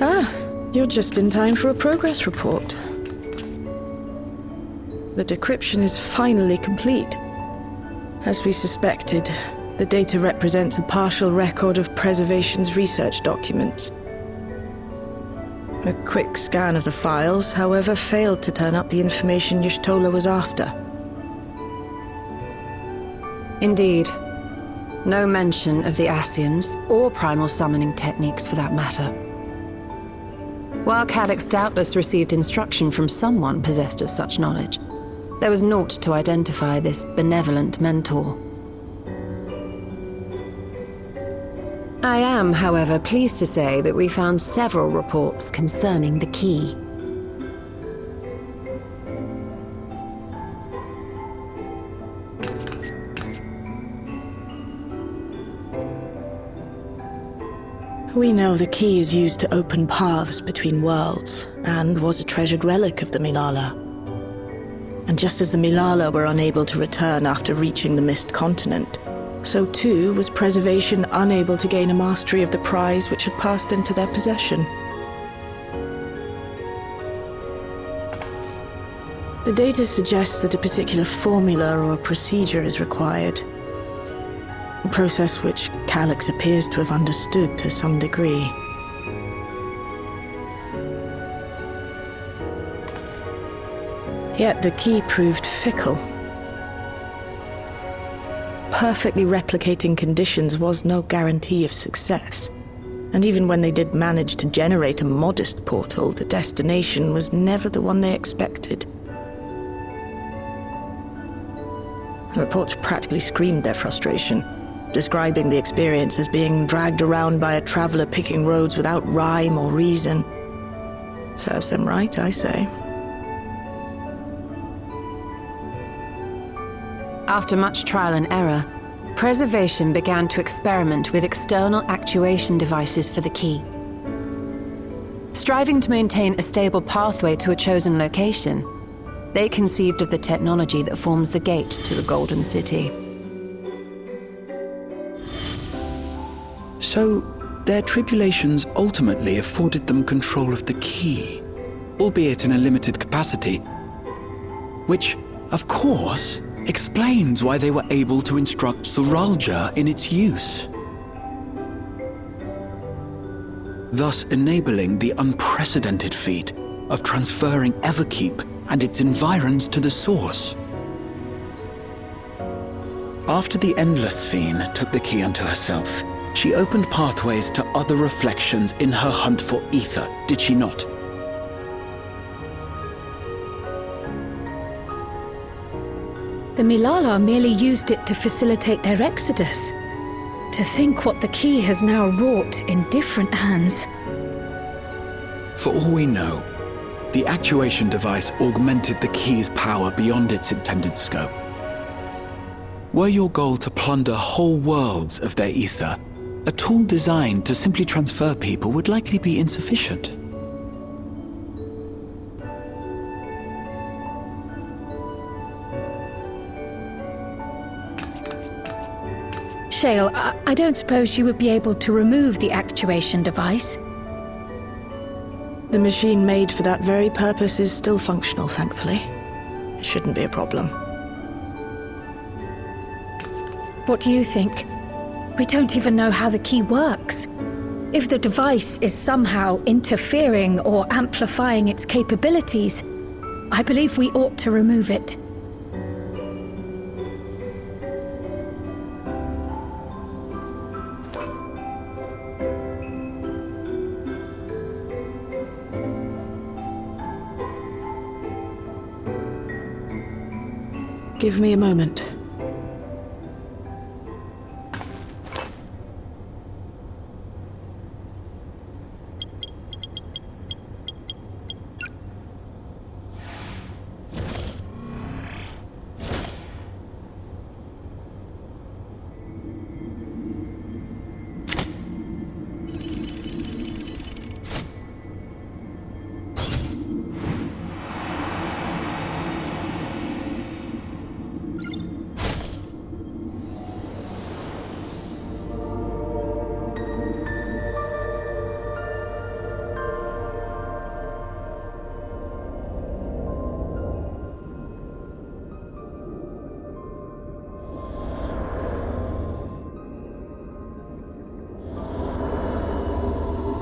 Ah, you're just in time for a progress report. The decryption is finally complete. As we suspected, the data represents a partial record of Preservation's research documents. A quick scan of the files, however, failed to turn up the information Y'shtola was after. Indeed. No mention of the Ascians, or primal summoning techniques for that matter. While Calyx doubtless received instruction from someone possessed of such knowledge, there was naught to identify this benevolent mentor. I am, however, pleased to say that we found several reports concerning the key. We know the key is used to open paths between worlds, and was a treasured relic of the Milala. And just as the Milala were unable to return after reaching the Mist Continent, so too was Preservation unable to gain a mastery of the prize which had passed into their possession. The data suggests that a particular formula or procedure is required. A process which Calyx appears to have understood to some degree. Yet the key proved fickle. Perfectly replicating conditions was no guarantee of success. And even when they did manage to generate a modest portal, the destination was never the one they expected. The reports practically screamed their frustration, describing the experience as being dragged around by a traveler picking roads without rhyme or reason. Serves them right, I say. After much trial and error, Preservation began to experiment with external actuation devices for the key. Striving to maintain a stable pathway to a chosen location, they conceived of the technology that forms the gate to the Golden City. So, their tribulations ultimately afforded them control of the key, albeit in a limited capacity, which, of course, explains why they were able to instruct Zoraljah in its use, thus enabling the unprecedented feat of transferring Everkeep and its environs to the Source. After the Endless Fiend took the key unto herself, she opened pathways to other reflections in her hunt for ether, did she not? The Milala merely used it to facilitate their exodus. To think what the key has now wrought in different hands. For all we know, the actuation device augmented the key's power beyond its intended scope. Were your goal to plunder whole worlds of their ether, a tool designed to simply transfer people would likely be insufficient. Shale, I don't suppose you would be able to remove the actuation device? The machine made for that very purpose is still functional, thankfully. It shouldn't be a problem. What do you think? We don't even know how the key works. If the device is somehow interfering or amplifying its capabilities, I believe we ought to remove it. Give me a moment.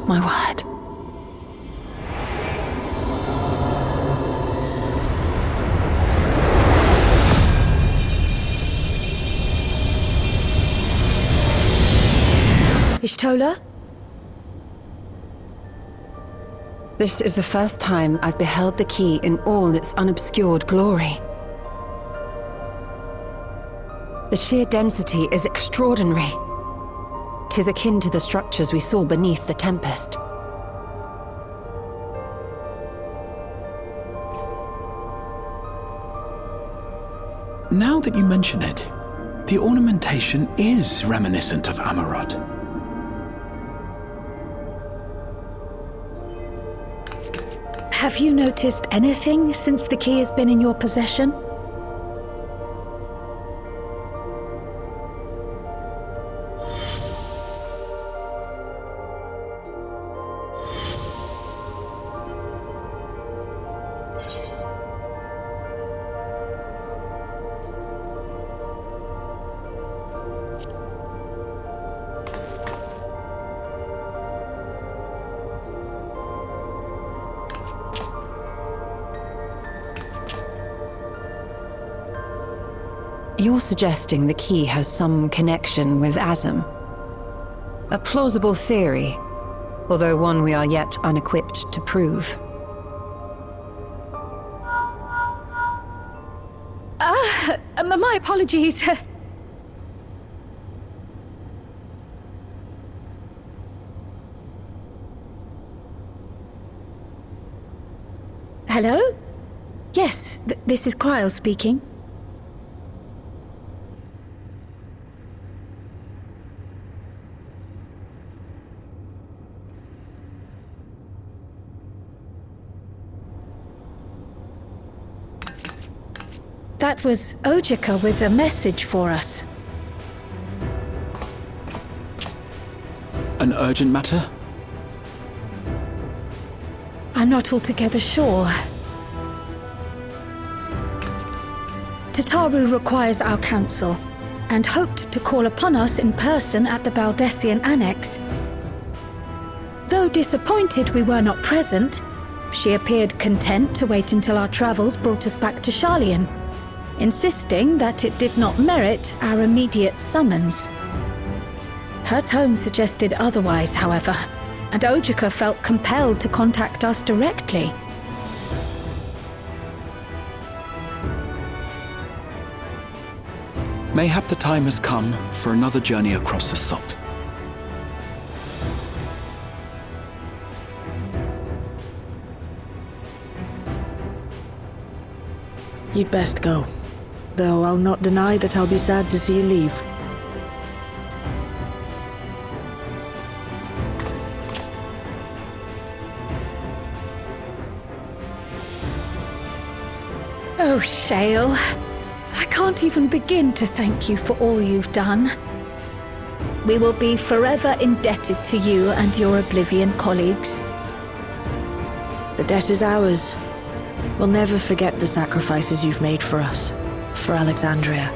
My word. Ishtola? This is the first time I've beheld the key in all its unobscured glory. The sheer density is extraordinary. 'Tis akin to the structures we saw beneath the Tempest. Now that you mention it, the ornamentation is reminiscent of Amarot. Have you noticed anything since the key has been in your possession? You're suggesting the key has some connection with Azem. A plausible theory, although one we are yet unequipped to prove. My apologies. Hello? Yes, this is Krile speaking. That was Ojika with a message for us. An urgent matter? I'm not altogether sure. Tataru requires our counsel, and hoped to call upon us in person at the Baldessian Annex. Though disappointed we were not present, she appeared content to wait until our travels brought us back to Shalian, insisting that it did not merit our immediate summons. Her tone suggested otherwise, however, and Ojika felt compelled to contact us directly. Mayhap the time has come for another journey across the salt. You'd best go. Though I'll not deny that I'll be sad to see you leave. Oh, Shale. I can't even begin to thank you for all you've done. We will be forever indebted to you and your Oblivion colleagues. The debt is ours. We'll never forget the sacrifices you've made for us, for Alexandria.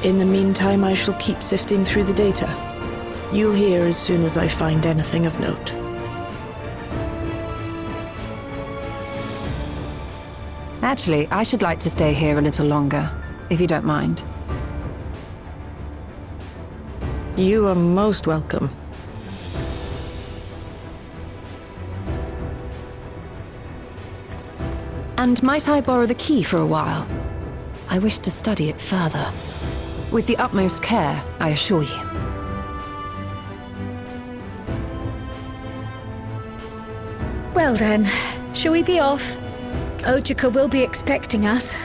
In the meantime, I shall keep sifting through the data. You'll hear as soon as I find anything of note. Actually, I should like to stay here a little longer, if you don't mind. You are most welcome. And might I borrow the key for a while? I wish to study it further. With the utmost care, I assure you. Well then, shall we be off? Ojika will be expecting us.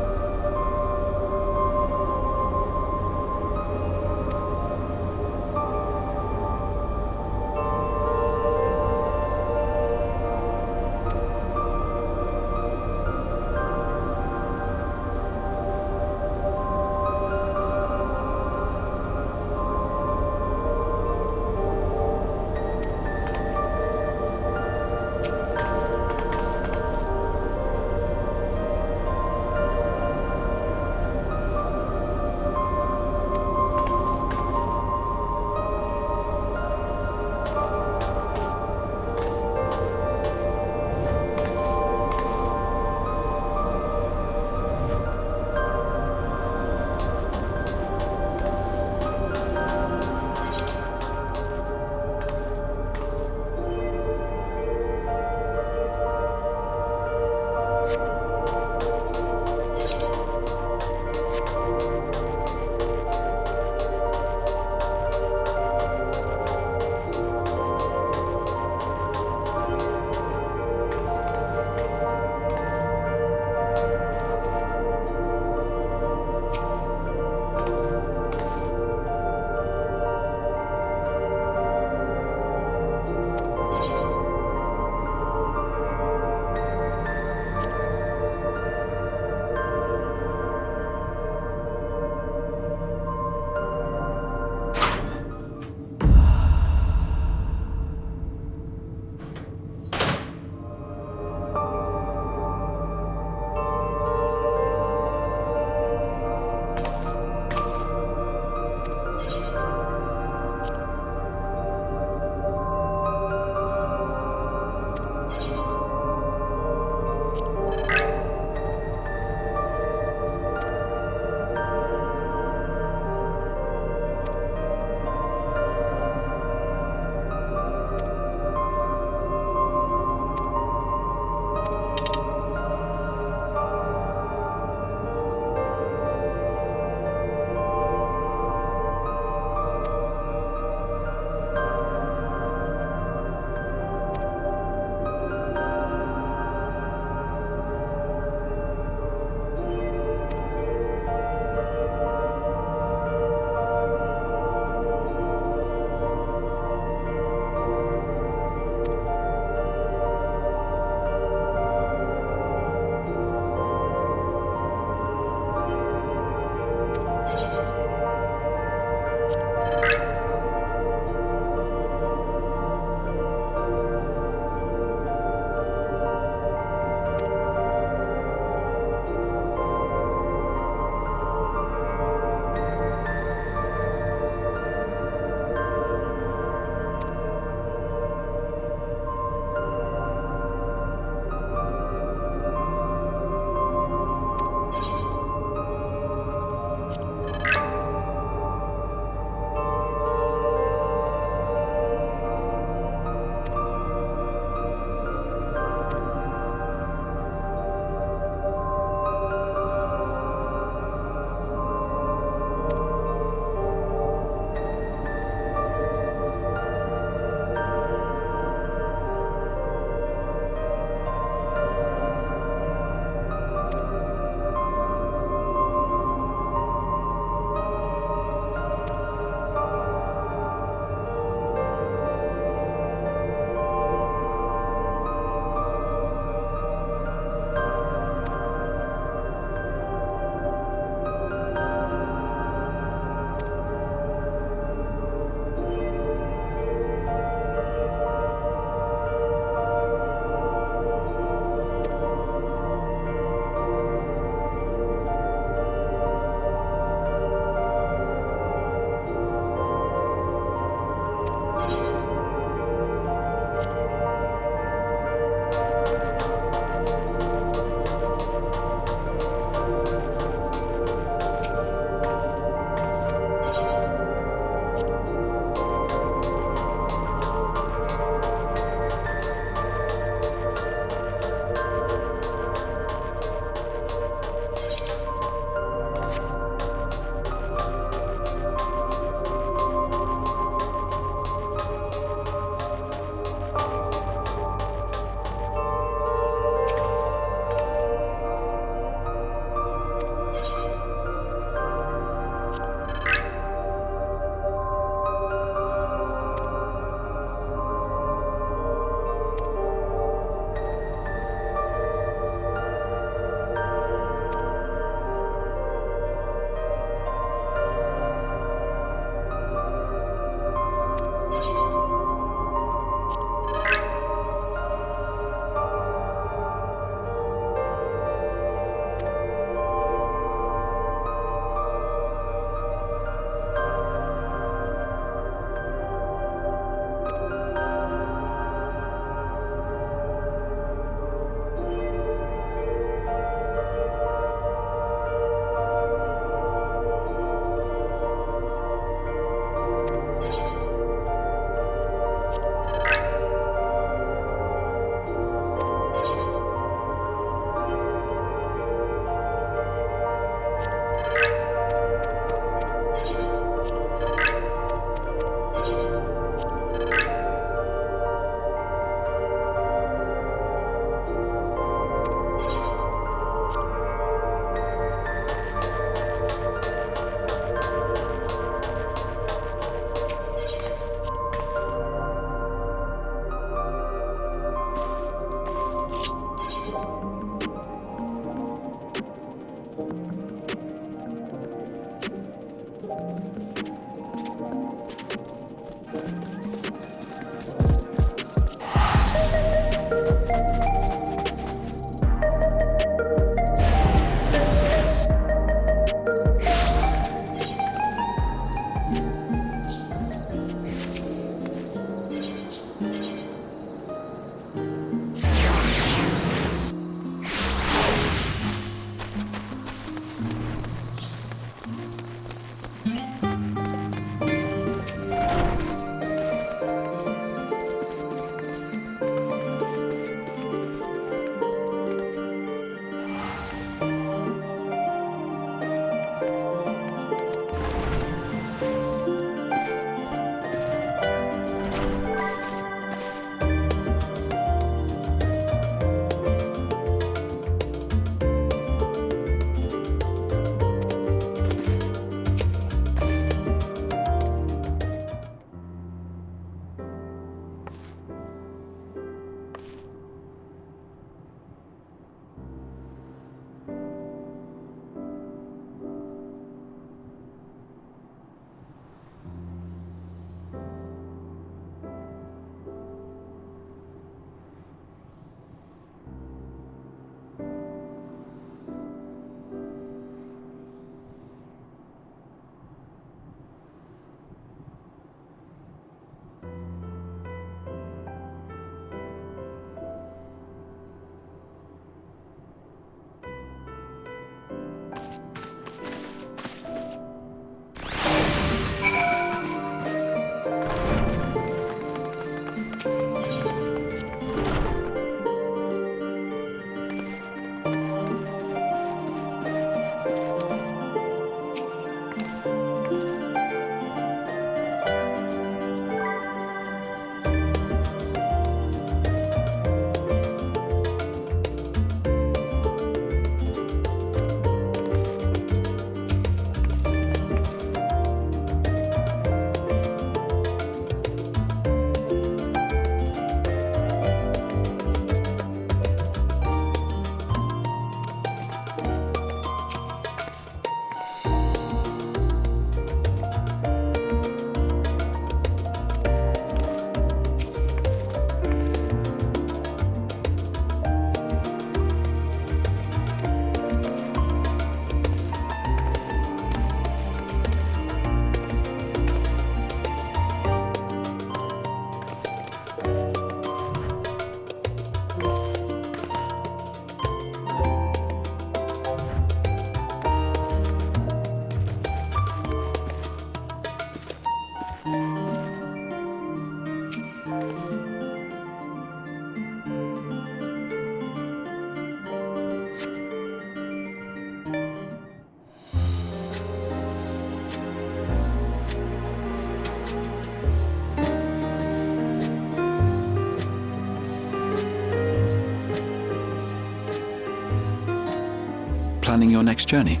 Planning your next journey?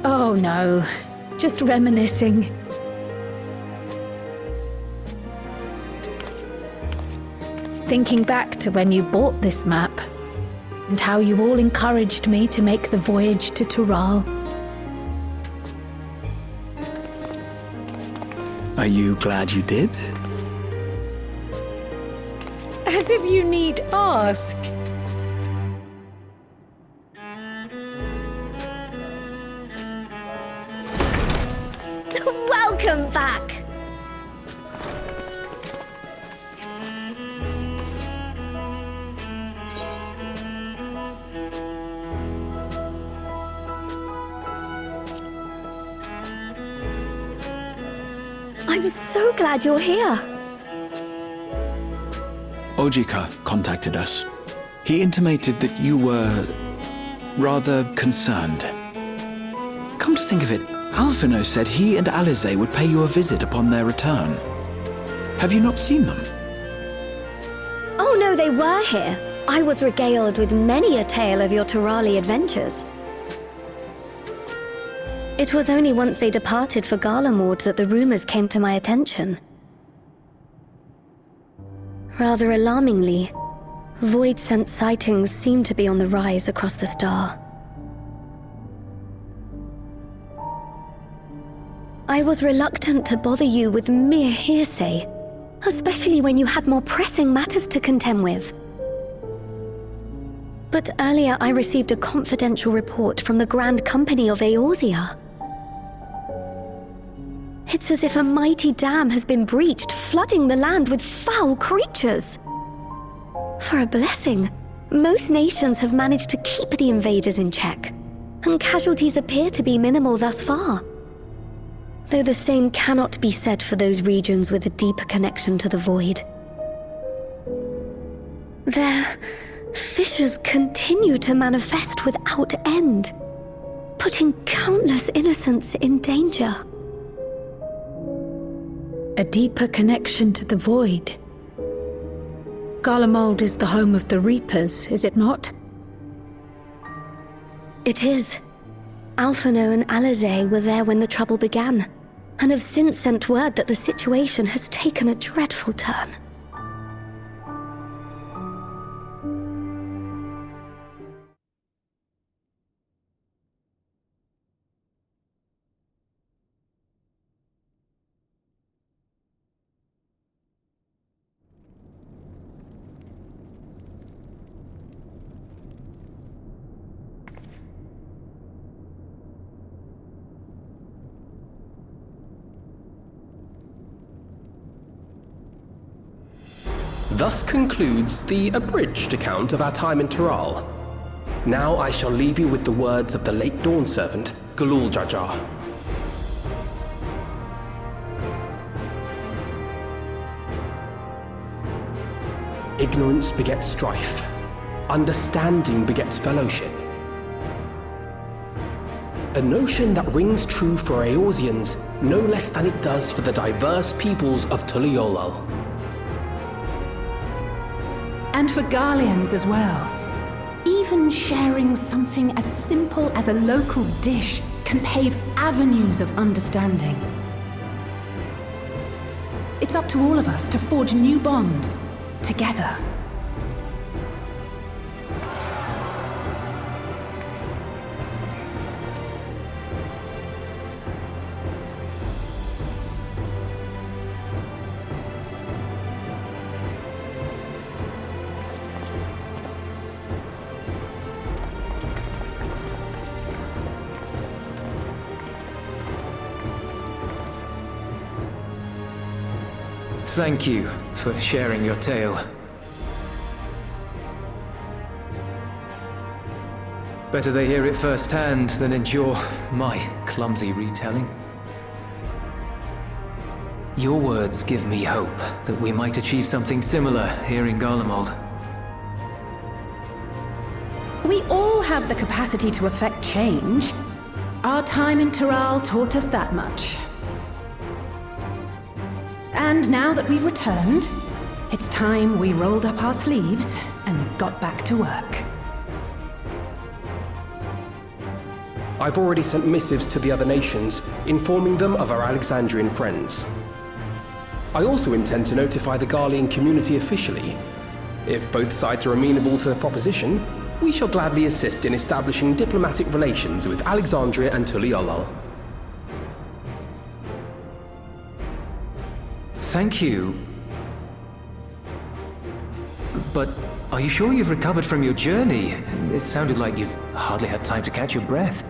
Oh no, just reminiscing. Thinking back to when you bought this map, and how you all encouraged me to make the voyage to Krile. Are you glad you did? As if you need ask. Welcome back! I'm so glad you're here. Ojika contacted us. He intimated that you were rather concerned. Come to think of it, Alphino said he and Alize would pay you a visit upon their return. Have you not seen them? Oh no, they were here. I was regaled with many a tale of your Krile adventures. It was only once they departed for Garlemord that the rumors came to my attention. Rather alarmingly, void-sent sightings seem to be on the rise across the star. I was reluctant to bother you with mere hearsay, especially when you had more pressing matters to contend with. But earlier I received a confidential report from the Grand Company of Eorzea. It's as if a mighty dam has been breached, flooding the land with foul creatures. For a blessing, most nations have managed to keep the invaders in check, and casualties appear to be minimal thus far. Though the same cannot be said for those regions with a deeper connection to the void. Their fissures continue to manifest without end, putting countless innocents in danger. A deeper connection to the void. Garlemald is the home of the Reapers, is it not? It is. Alphino and Alizé were there when the trouble began, and have since sent word that the situation has taken a dreadful turn. Thus concludes the abridged account of our time in Tiral. Now I shall leave you with the words of the late Dawn Servant, Galul Jajar. Ignorance begets strife. Understanding begets fellowship. A notion that rings true for Eorzeans no less than it does for the diverse peoples of Tuliolal. And for Garleans as well. Even sharing something as simple as a local dish can pave avenues of understanding. It's up to all of us to forge new bonds, together. Thank you for sharing your tale. Better they hear it firsthand than endure my clumsy retelling. Your words give me hope that we might achieve something similar here in Garlemald. We all have the capacity to affect change. Our time in Tiral taught us that much. And now that we've returned, it's time we rolled up our sleeves and got back to work. I've already sent missives to the other nations, informing them of our Alexandrian friends. I also intend to notify the Garlean community officially. If both sides are amenable to the proposition, we shall gladly assist in establishing diplomatic relations with Alexandria and Tuliolal. Thank you. But are you sure you've recovered from your journey? It sounded like you've hardly had time to catch your breath.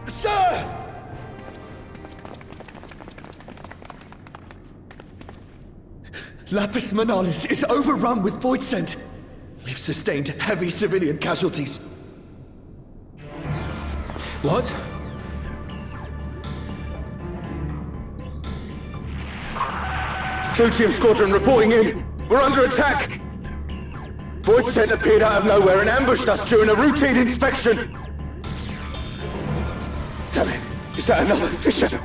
Sir! Lapis Manalis is overrun with void scent. We've sustained heavy civilian casualties. What? Pluteum Squadron reporting in. We're under attack. Void scent appeared out of nowhere and ambushed us during a routine inspection. Damn it. Is that another fissure?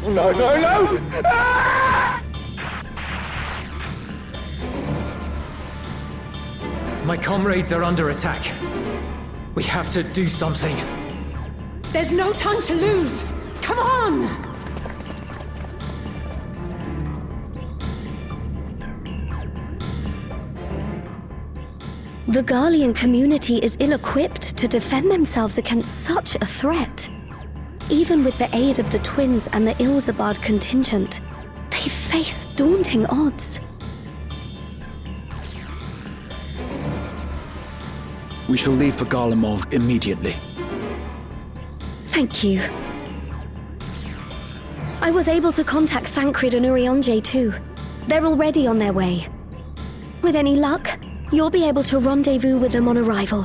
Oh, no, no, no! Ah! My comrades are under attack. We have to do something. There's no time to lose! Come on! The Garlean community is ill-equipped to defend themselves against such a threat. Even with the aid of the twins and the Ilzabard contingent, they face daunting odds. We shall leave for Garlemald immediately. Thank you. I was able to contact Thancred and Urianger too. They're already on their way. With any luck, you'll be able to rendezvous with them on arrival.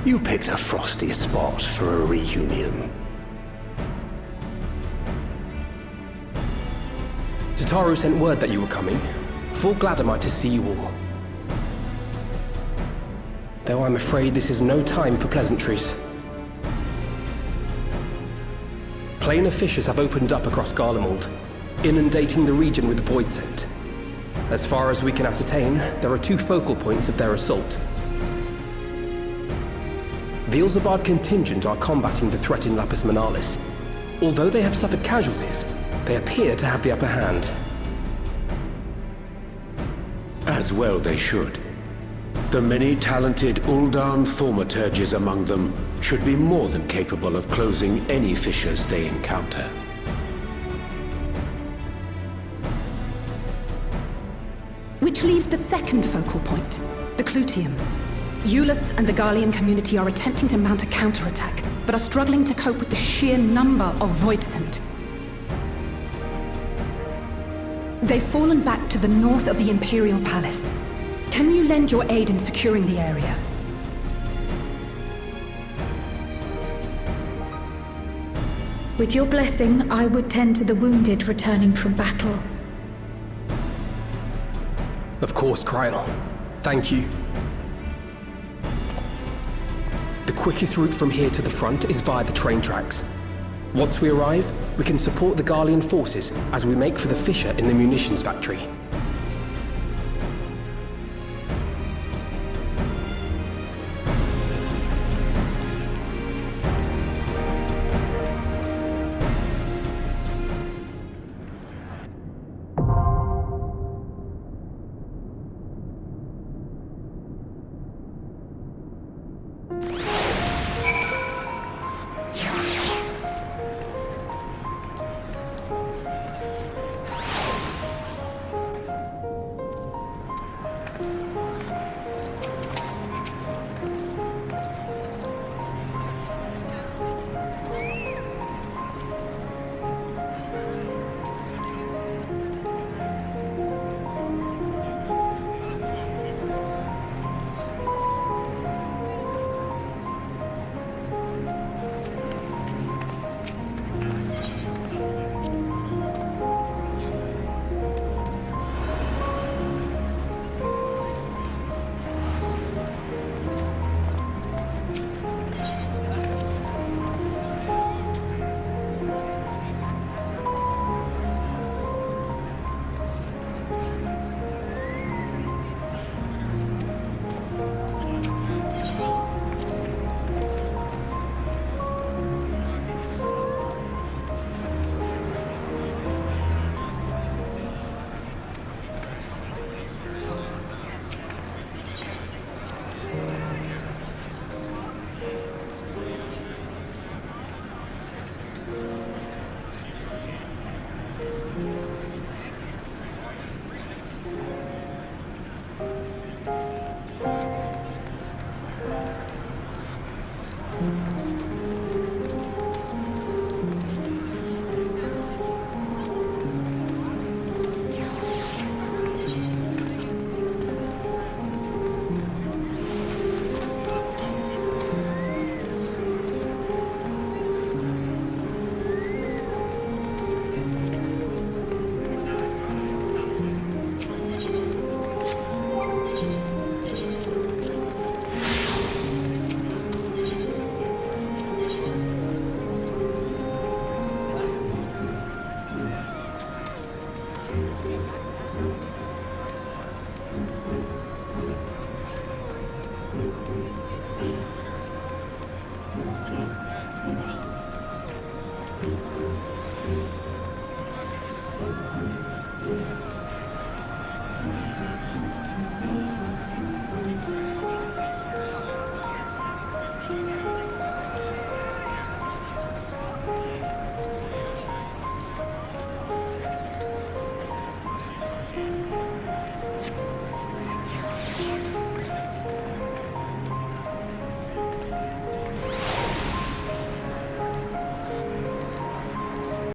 You picked a frosty spot for a reunion. Tataru sent word that you were coming. Full glad am I to see you all. Though I'm afraid this is no time for pleasantries. Planar fissures have opened up across Garlemald, inundating the region with void scent. As far as we can ascertain, there are 2 focal points of their assault. The Ilzabard contingent are combating the threat in Lapis Manalis. Although they have suffered casualties, they appear to have the upper hand. As well they should. The many talented Uldan thaumaturges among them should be more than capable of closing any fissures they encounter. Which leaves the second focal point, the Clutium. Eulus and the Garlean community are attempting to mount a counterattack, but are struggling to cope with the sheer number of Voidsent. They've fallen back to the north of the Imperial Palace. Can you lend your aid in securing the area? With your blessing, I would tend to the wounded returning from battle. Of course, Krile. Thank you. The quickest route from here to the front is via the train tracks. Once we arrive, we can support the Garlean forces as we make for the fissure in the munitions factory.